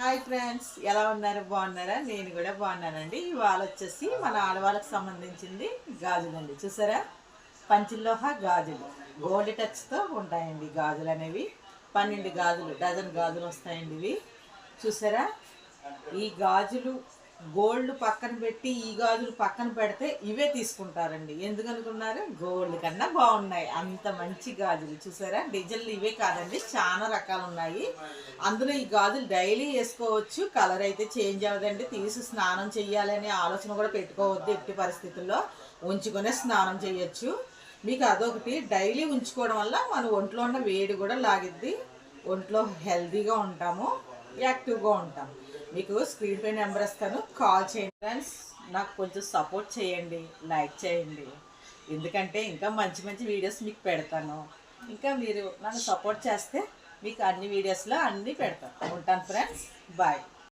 Hi friends, ఎలా ఉన్నారు? బాగున్నారా? నేను కూడా బాగున్నానండి. ఇవాళ వచ్చేసి మన ఆడవాళ్ళకి సంబంధించింది గాజులండి. చూసారా, పంచలోహ గాజులు గోల్డ్ టచ్తో ఉంటాయండి. గాజులు అనేవి 12 గాజులు, డజన్ గాజులు వస్తాయండి ఇవి. చూసారా, ఈ గాజులు గోల్డ్ పక్కన పెట్టి ఈ గాజులు పక్కన పెడితే ఇవే తీసుకుంటారండి. ఎందుకనుకున్నారు? గోల్డ్ కన్నా బాగున్నాయి, అంత మంచి గాజులు. చూసారా, డిజైన్లు ఇవే కాదండి, చాలా రకాలు ఉన్నాయి. అందులో ఈ గాజులు డైలీ వేసుకోవచ్చు, కలర్ అయితే చేంజ్ అవ్వదండి. తీసి స్నానం చెయ్యాలనే ఆలోచన కూడా పెట్టుకోవద్దు. ఎట్టి పరిస్థితుల్లో ఉంచుకునే స్నానం చేయొచ్చు. మీకు అదొకటి, డైలీ ఉంచుకోవడం వల్ల మన ఒంట్లో ఉన్న వేడి కూడా లాగిద్ది, ఒంట్లో హెల్తీగా ఉంటాము, యాక్టివ్గా ఉంటాం. మీకు స్క్రీన్ పై నెంబర్ ఇస్తాను, కాల్ చేయండి ఫ్రెండ్స్. నాకు కొంచెం సపోర్ట్ చేయండి, లైక్ చేయండి. ఎందుకంటే ఇంకా మంచి మంచి వీడియోస్ మీకు పెడతాను. ఇంకా మీరు నన్ను సపోర్ట్ చేస్తే మీకు అన్ని వీడియోస్లో అన్నీ పెడతాను. ఉంటాను ఫ్రెండ్స్, బాయ్.